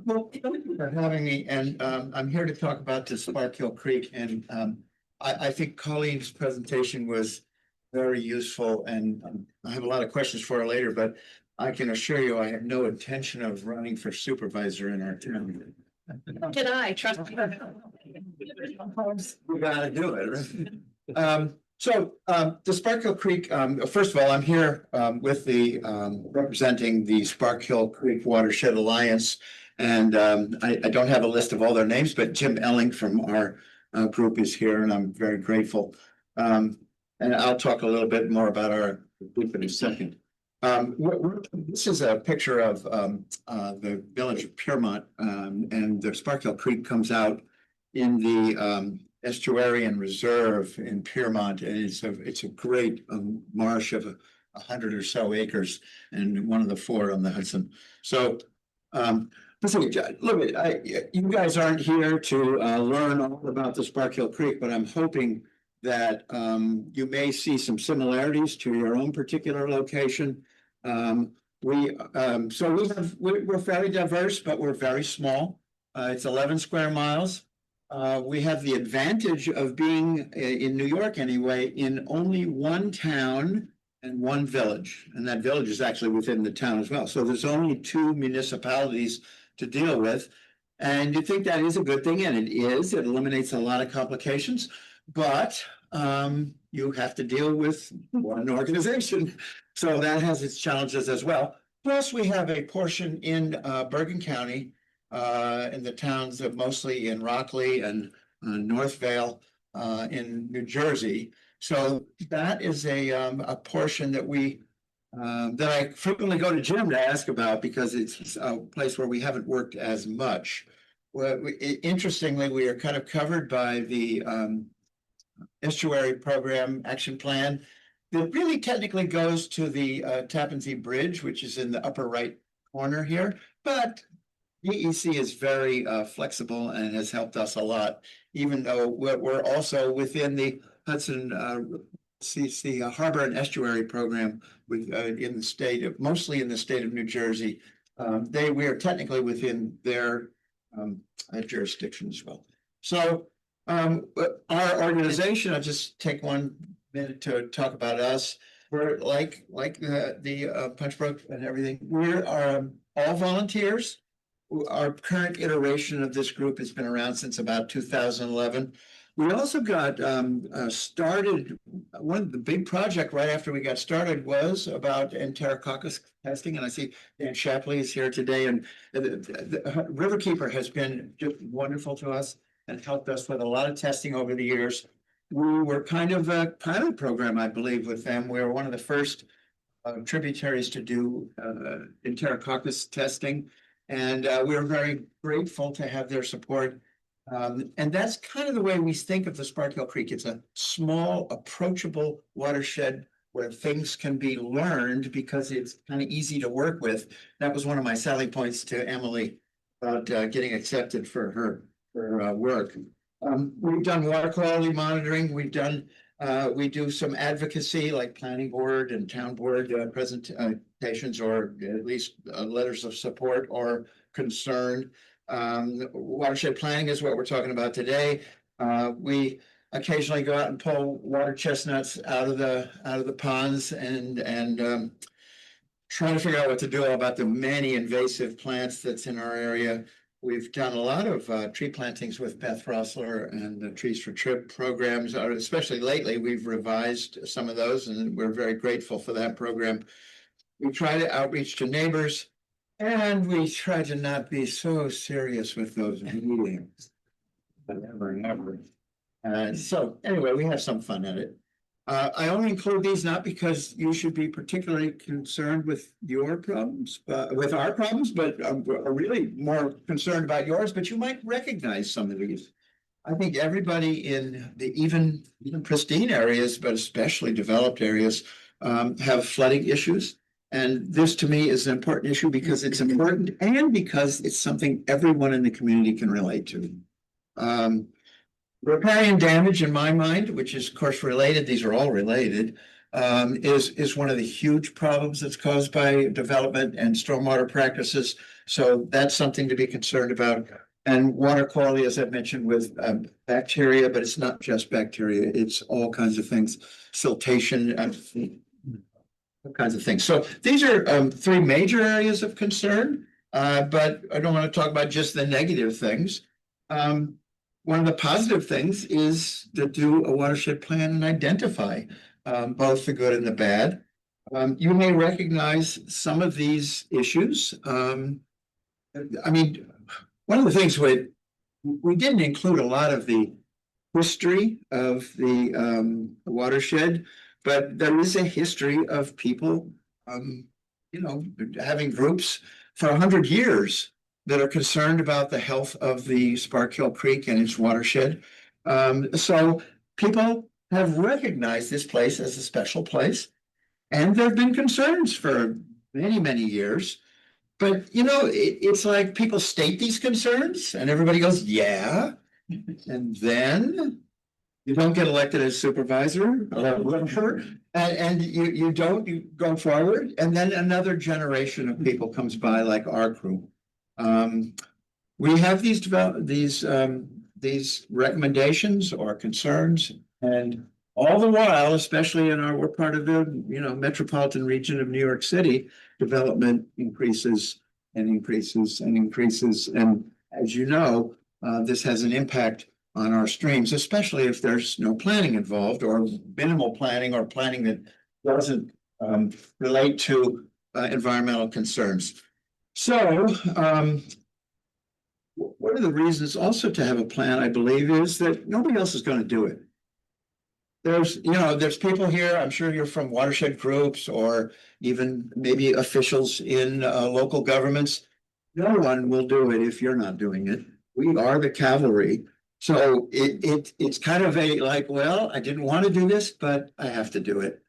Well, thank you for having me, and I'm here to talk about the Sparkill Creek, and I think Colleen's presentation was very useful, and I have a lot of questions for her later, but I can assure you I have no intention of running for supervisor in our town. Did I trust you? We gotta do it, right? The Sparkill Creek, first of all, I'm here with the representing the Sparkill Creek Watershed Alliance. And I don't have a list of all their names, but Jim Elling from our group is here, and I'm very grateful. And I'll talk a little bit more about our group in a second. This is a picture of the village of Piermont, and the Sparkill Creek comes out in the Estuary Reserve in Piermont, and it's a great marsh of 100 or so acres, and one of the 4 on the Hudson. So listen, look, you guys aren't here to learn all about the Sparkill Creek, but I'm hoping that you may see some similarities to your own particular location. We're fairly diverse, but we're very small. It's 11 square miles. We have the advantage of being in New York anyway, in only one town and one village. And that village is actually within the town as well. So there's only 2 municipalities to deal with. And you think that is a good thing, and it is. It eliminates a lot of complications, but you have to deal with one organization. So that has its challenges as well. Plus, we have a portion in Bergen County, in the towns of mostly in Rockley and North Vail in New Jersey. So that is a portion that that I frequently go to Jim to ask about, because it's a place where we haven't worked as much. Well, interestingly, we are kind of covered by the Estuary Program Action Plan that really technically goes to the Tappan Zee Bridge, which is in the upper right corner here, but DEC is very flexible and has helped us a lot, even though we're also within the Hudson Harbor and Estuary Program in the state of, mostly in the state of New Jersey. We are technically within their jurisdiction as well. So our organization, I'll just take 1 minute to talk about us. We're like the Punch Brook and everything. We're all volunteers. Our current iteration of this group has been around since about 2011. We also got started, one of the big project right after we got started was about enterococcus testing. And I see Dan Shapley is here today, and the Riverkeeper has been just wonderful to us and helped us with a lot of testing over the years. We were kind of a pilot program, I believe, with them. We were one of the first tributaries to do enterococcus testing. And we're very grateful to have their support. And that's kind of the way we think of the Sparkill Creek. It's a small, approachable watershed where things can be learned because it's kind of easy to work with. That was one of my selling points to Emily about getting accepted for her work. We've done water quality monitoring. We do some advocacy like planning board and town board presentations, or at least letters of support or concern. Watershed planning is what we're talking about today. We occasionally go out and pull water chestnuts out of the ponds and try to figure out what to do about the many invasive plants that's in our area. We've done a lot of tree plantings with Beth Rossler and the Trees for Trip programs, especially lately. We've revised some of those, and we're very grateful for that program. We try to outreach to neighbors, and we try to not be so serious with those meetings. Never. So anyway, we have some fun at it. I only include these not because you should be particularly concerned with your problems, with our problems, but are really more concerned about yours, but you might recognize some of these. I think everybody in the even pristine areas, but especially developed areas, have flooding issues. And this to me is an important issue because it's important and because it's something everyone in the community can relate to. Riparian damage, in my mind, which is of course related, these are all related, is one of the huge problems that's caused by development and stormwater practices. So that's something to be concerned about. And water quality, as I mentioned, with bacteria, but it's not just bacteria, it's all kinds of things, siltation, all kinds of things. So these are three major areas of concern, but I don't want to talk about just the negative things. One of the positive things is to do a watershed plan and identify both the good and the bad. You may recognize some of these issues. I mean, one of the things we didn't include a lot of the history of the watershed, but there is a history of people, having groups for 100 years that are concerned about the health of the Sparkill Creek and its watershed. So people have recognized this place as a special place, and there have been concerns for many, many years. But it's like people state these concerns, and everybody goes, "Yeah," and then you don't get elected as supervisor or whatever, and you go forward, and then another generation of people comes by, like our group. We have these recommendations or concerns, and all the while, especially we're part of the metropolitan region of New York City, development increases and increases and increases, and as you know, this has an impact on our streams, especially if there's no planning involved or minimal planning or planning that doesn't relate to environmental concerns. So one of the reasons also to have a plan, I believe, is that nobody else is going to do it. There's people here, I'm sure you're from watershed groups or even maybe officials in local governments. No one will do it if you're not doing it. We are the cavalry. So it's kind of well, I didn't want to do this, but I have to do it.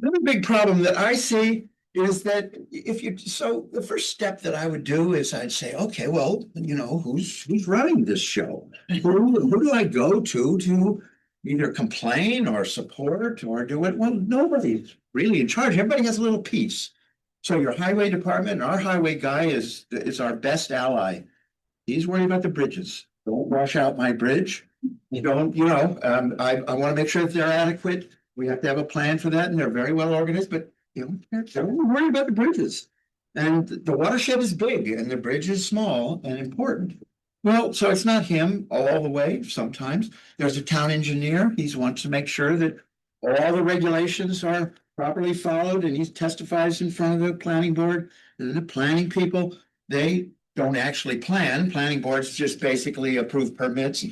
Another big problem that I see is that so the first step that I would do is I'd say, okay, well, who's running this show? Who do I go to either complain or support or do it? Well, nobody's really in charge. Everybody has a little piece. So your highway department, our highway guy is our best ally. He's worried about the bridges. Don't wash out my bridge. I want to make sure that they're adequate. We have to have a plan for that, and they're very well organized, but don't worry about the bridges. And the watershed is big and the bridge is small and important. Well, so it's not him all the way. Sometimes there's a town engineer. He wants to make sure that all the regulations are properly followed, and he testifies in front of the planning board. And the planning people, they don't actually plan. Planning boards just basically approve permits.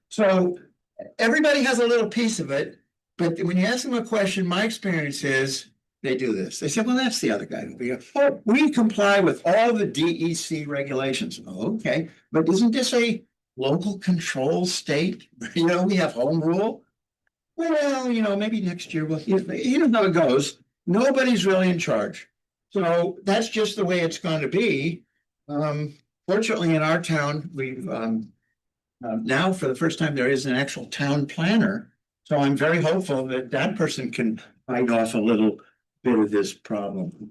So everybody has a little piece of it, but when you ask them a question, my experience is they do this. They say, well, that's the other guy. We comply with all the DEC regulations. Okay, but isn't this a local control state? We have home rule. Well, maybe next year you know how it goes. Nobody's really in charge. So that's just the way it's going to be. Fortunately, in our town, we've now for the first time there is an actual town planner. So I'm very hopeful that person can fight off a little bit of this problem.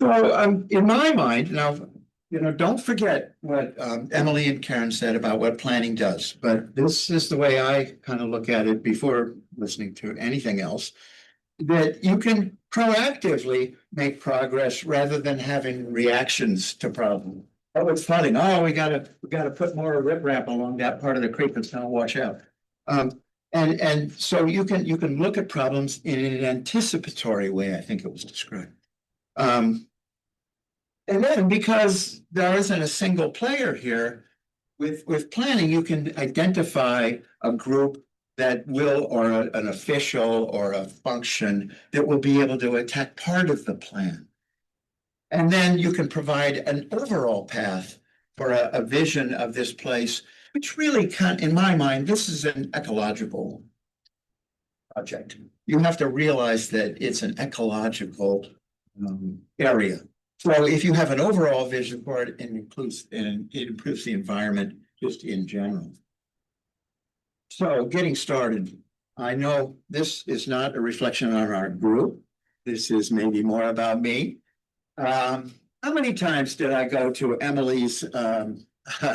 So in my mind, now, don't forget what Emily and Karen said about what planning does, but this is the way I kind of look at it before listening to anything else, that you can proactively make progress rather than having reactions to problems. Oh, it's flooding. Oh, we gotta put more riprap along that part of the creek that's gonna wash out. And so you can look at problems in an anticipatory way, I think it was described. And then because there isn't a single player here, with planning, you can identify a group that will, or an official or a function that will be able to attack part of the plan. And then you can provide an overall path for a vision of this place, which really in my mind, this is an ecological project. You have to realize that it's an ecological area. So if you have an overall vision for it, it improves the environment just in general. So getting started, I know this is not a reflection on our group. This is maybe more about me. how many times did I go to Emily's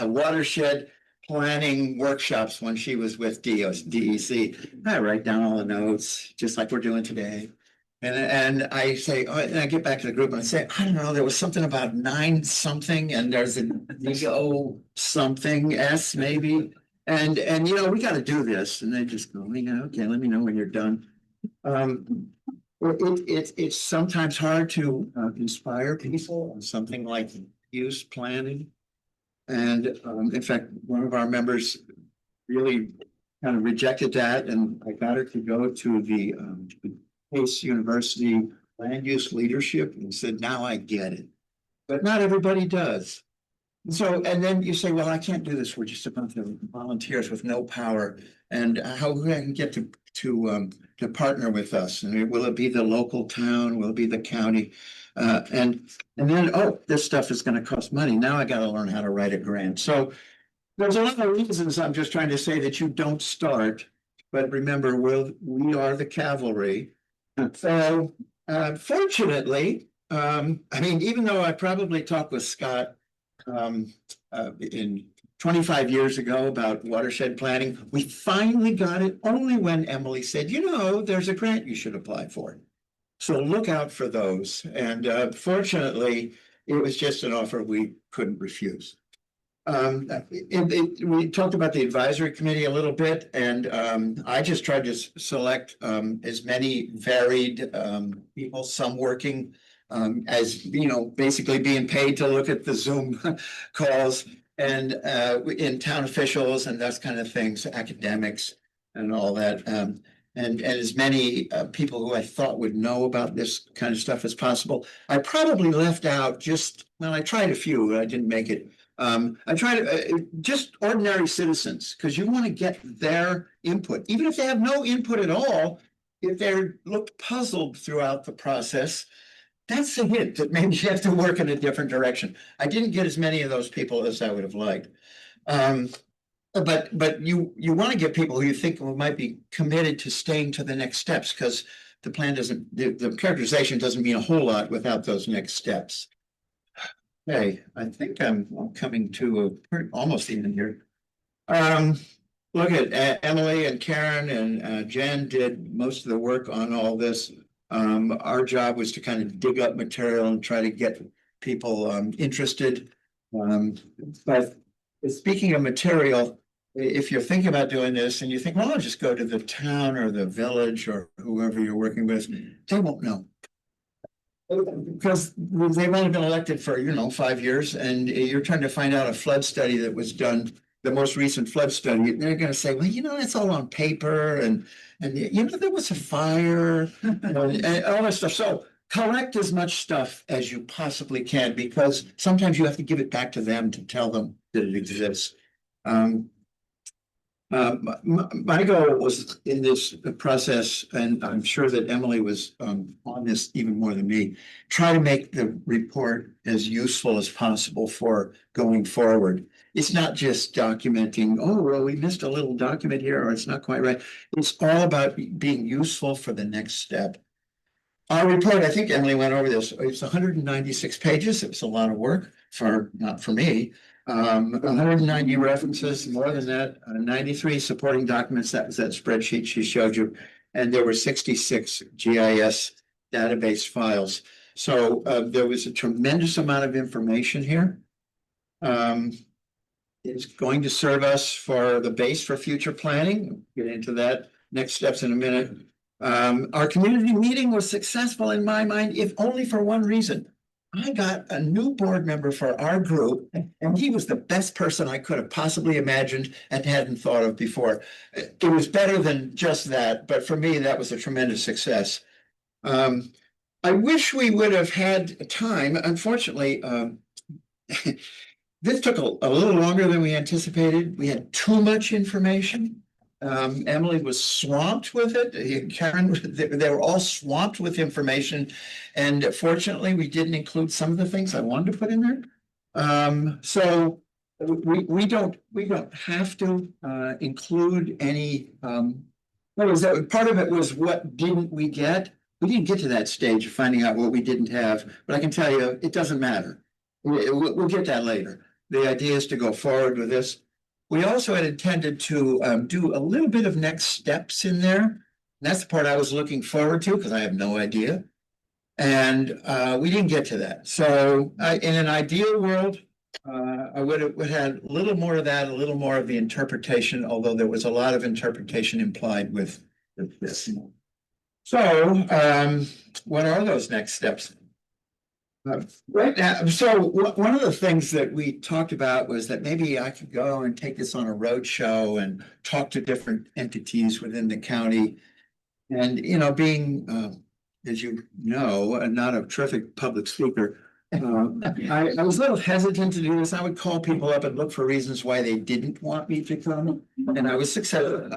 watershed planning workshops when she was with DEC? I write down all the notes, just like we're doing today. And I say, oh, and I get back to the group and I say, I don't know, there was something about 9 something, and there's a DO something S maybe. And we got to do this. And they just go, yeah, okay, let me know when you're done. It's sometimes hard to inspire people on something like use planning. And in fact, one of our members really kind of rejected that, and I got her to go to the Pace University land use leadership and said, now I get it. But not everybody does. So, and then you say, well, I can't do this. We're just a bunch of volunteers with no power. And how we can get to partner with us? And will it be the local town? Will it be the county? And then, oh, this stuff is going to cost money. Now I got to learn how to write a grant. So there's a lot of reasons. I'm just trying to say that you don't start. But remember, we are the cavalry. So fortunately, I mean, even though I probably talked with Scott in 25 years ago about watershed planning, we finally got it only when Emily said, there's a grant you should apply for. So look out for those. And fortunately, it was just an offer we couldn't refuse. We talked about the advisory committee a little bit, and I just tried to select as many varied people, some working as basically being paid to look at the Zoom calls, and in town officials and those kind of things, academics and all that, and as many people who I thought would know about this kind of stuff as possible. I probably left out I tried a few, but I didn't make it. I tried just ordinary citizens, because you want to get their input, even if they have no input at all. If they're looked puzzled throughout the process, that's a hint that maybe you have to work in a different direction. I didn't get as many of those people as I would have liked. But you want to get people who you think might be committed to staying to the next steps, because the plan the characterization doesn't mean a whole lot without those next steps. Okay, I think I'm coming to almost the end here. Look at Emily and Karen and Jen did most of the work on all this. Our job was to kind of dig up material and try to get people interested. But speaking of material, if you're thinking about doing this and you think, well, I'll just go to the town or the village or whoever you're working with, they won't know. Because they've only been elected for, 5 years, and you're trying to find out a flood study that was done, the most recent flood study. They're going to say, well, it's all on paper, and there was a fire, and all that stuff. So collect as much stuff as you possibly can, because sometimes you have to give it back to them to tell them that it exists. My goal was in this process, and I'm sure that Emily was on this even more than me, try to make the report as useful as possible for going forward. It's not just documenting, oh, well, we missed a little document here, or it's not quite right. It's all about being useful for the next step. Our report, I think Emily went over this, it's 196 pages. It was a lot of work not for me. 190 references, more than that, 93 supporting documents. That was that spreadsheet she showed you. And there were 66 GIS database files. So there was a tremendous amount of information here. It's going to serve us for the base for future planning. We'll get into that next steps in a minute. Our community meeting was successful in my mind, if only for one reason. I got a new board member for our group, and he was the best person I could have possibly imagined and hadn't thought of before. It was better than just that, but for me, that was a tremendous success. I wish we would have had time. Unfortunately, this took a little longer than we anticipated. We had too much information. Emily was swamped with it. Karen, they were all swamped with information. And fortunately, we didn't include some of the things I wanted to put in there. So we don't have to include any. Part of it was what didn't we get? we didn't get to that stage of finding out what we didn't have, but I can tell you, it doesn't matter. We'll get that later. The idea is to go forward with this. We also had intended to do a little bit of next steps in there. That's the part I was looking forward to because I have no idea. And we didn't get to that. So in an ideal world, I would have had a little more of that, a little more of the interpretation, although there was a lot of interpretation implied with this. So what are those next steps? Right now, so one of the things that we talked about was that maybe I could go and take this on a road show and talk to different entities within the county. And, you know, being, as you know, not a terrific public speaker, I was a little hesitant to do this. I would call people up and look for reasons why they didn't want me to come, and I was successful.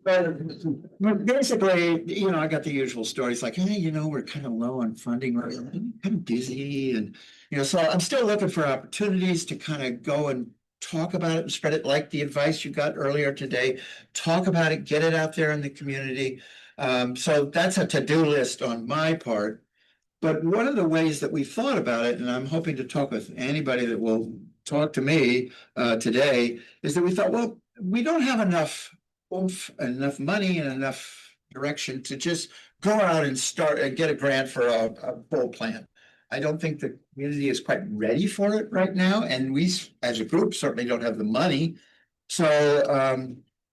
But basically, you know, I got the usual stories like, hey, you know, we're kind of low on funding, we're kind of busy, and you know, so I'm still looking for opportunities to kind of go and talk about it and spread it, like the advice you got earlier today. Talk about it, get it out there in the community. So that's a to-do list on my part. But one of the ways that we thought about it, and I'm hoping to talk with anybody that will talk to me today, is that we thought, well, we don't have enough oomph, enough money and enough direction to just go out and start and get a grant for a full plan. I don't think the community is quite ready for it right now, and we, as a group, certainly don't have the money. So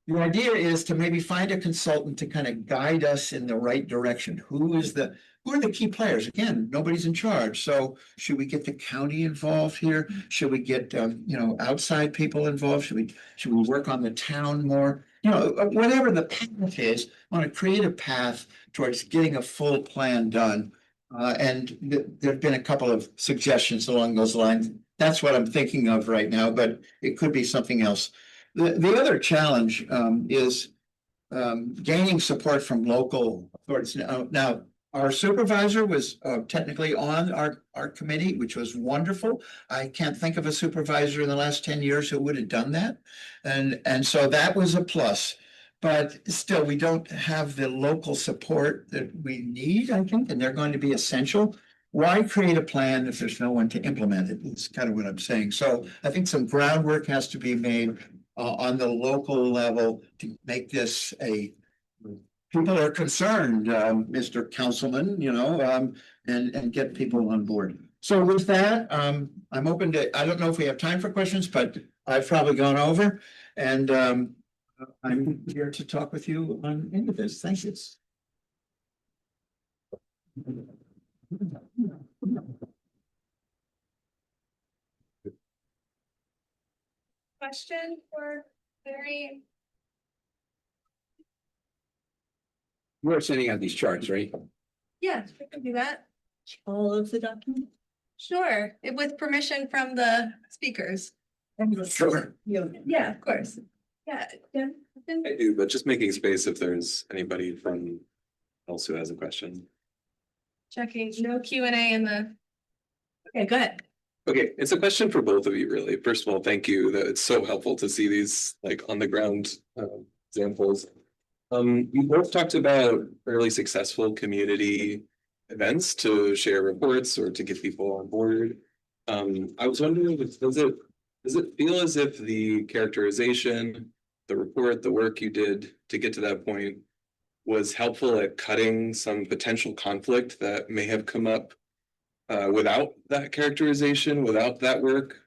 the idea is to maybe find a consultant to kind of guide us in the right direction. Who are the key players? Again, nobody's in charge. So should we get the county involved here? Should we get you know, outside people involved? Should we work on the town more? You know, whatever the path is, I want to create a path towards getting a full plan done. And there've been a couple of suggestions along those lines. That's what I'm thinking of right now, but it could be something else. The other challenge is gaining support from local authorities. Now, our supervisor was technically on our committee, which was wonderful. I can't think of a supervisor in the last 10 years who would have done that. And so that was a plus. But still, we don't have the local support that we need, I think, and they're going to be essential. Why create a plan if there's no one to implement it? It's kind of what I'm saying. So I think some groundwork has to be made on the local level to make this a, people are concerned, Mr. Councilman, you know, and get people on board. So with that, I'm open to, I don't know if we have time for questions, but I've probably gone over, and I'm here to talk with you on any of this. Thank you. Question for Barry? You are sending out these charts, right? Yes, we can do that. All of the documents? Sure, with permission from the speakers. Sure. Yeah, of course. Yeah. I do, but just making space if there's anybody from else who has a question. Checking, no Q&A in the. Okay, go ahead. Okay, it's a question for both of you, really. First of all, thank you. That it's so helpful to see these like on the ground examples. You both talked about fairly successful community events to share reports or to get people on board. I was wondering, does it feel as if the characterization, the report, the work you did to get to that point was helpful at cutting some potential conflict that may have come up without that characterization, without that work?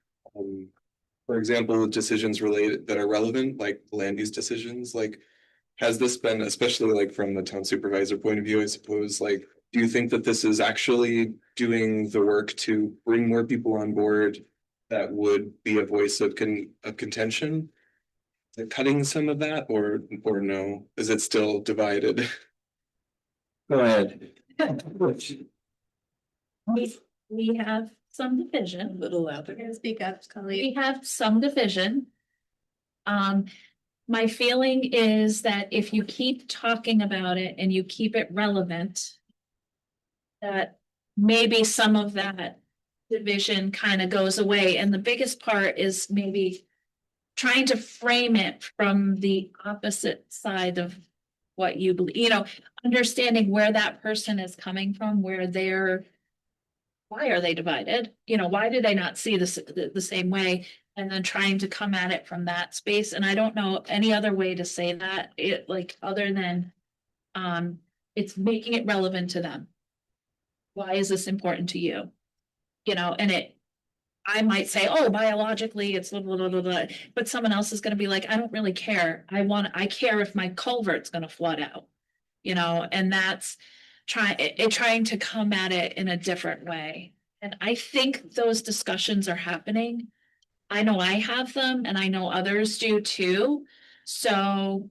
For example, decisions related that are relevant, like land use decisions, like has this been, especially like from the town supervisor point of view, I suppose, like, do you think that this is actually doing the work to bring more people on board that would be a voice of contention? Is it cutting some of that, or no? Is it still divided? Go ahead. We have some division. Little louder. Speak up, colleague. We have some division. My feeling is that if you keep talking about it and you keep it relevant, that maybe some of that division kind of goes away. And the biggest part is maybe trying to frame it from the opposite side of what you believe, understanding where that person is coming from, where they're. Why are they divided? Why do they not see this the same way? And then trying to come at it from that space. And I don't know any other way to say that, other than it's making it relevant to them. Why is this important to you? I might say, oh, biologically, it's blah, blah, blah, blah, blah. But someone else is gonna be like, I don't really care. I care if my culvert's gonna flood out. And that's trying to come at it in a different way. And I think those discussions are happening. I know I have them and I know others do too. So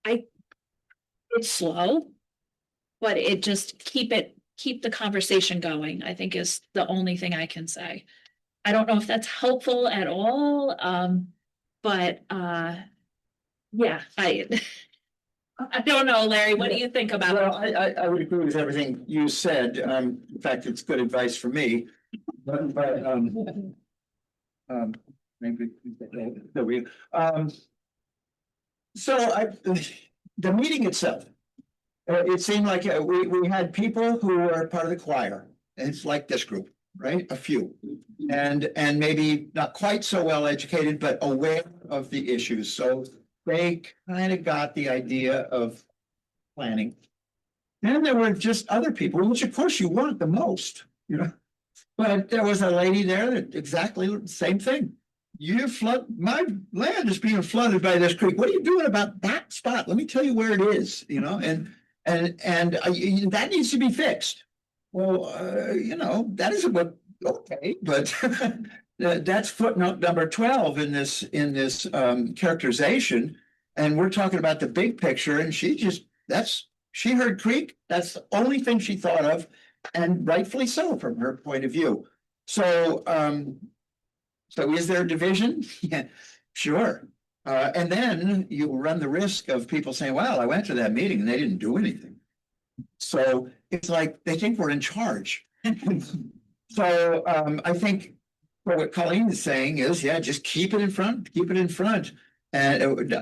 it's slow, but it just keep the conversation going, I think is the only thing I can say. I don't know if that's helpful at all. But yeah, I don't know, Larry, what do you think about Well, it? I would agree with everything you said. In fact, it's good advice for me. But maybe there we so the meeting itself, it seemed like we had people who were part of the choir. And it's like this group, right? A few, and maybe not quite so well educated, but aware of the issues. So they kind of got the idea of planning. Then there were just other people, which of course you want the most, But there was a lady there that exactly the same thing. My land is being flooded by this creek. What are you doing about that spot? Let me tell you where it is, and that needs to be fixed. Well, that isn't what, okay, but that's footnote number 12 in this characterization. And we're talking about the big picture, and she heard creek. That's the only thing she thought of, and rightfully so from her point of view. So is there a division? Yeah, sure. And then you run the risk of people saying, well, I went to that meeting and they didn't do anything. So it's like they think we're in charge. So I think what Colleen is saying is, yeah, just keep it in front. And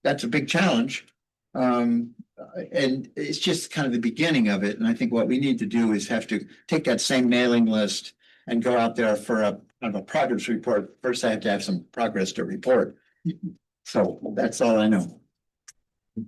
that's a big challenge. And it's just kind of the beginning of it. And I think what we need to do is have to take that same mailing list and go out there for a kind of a progress report. First, I have to have some progress to report. So that's all I know.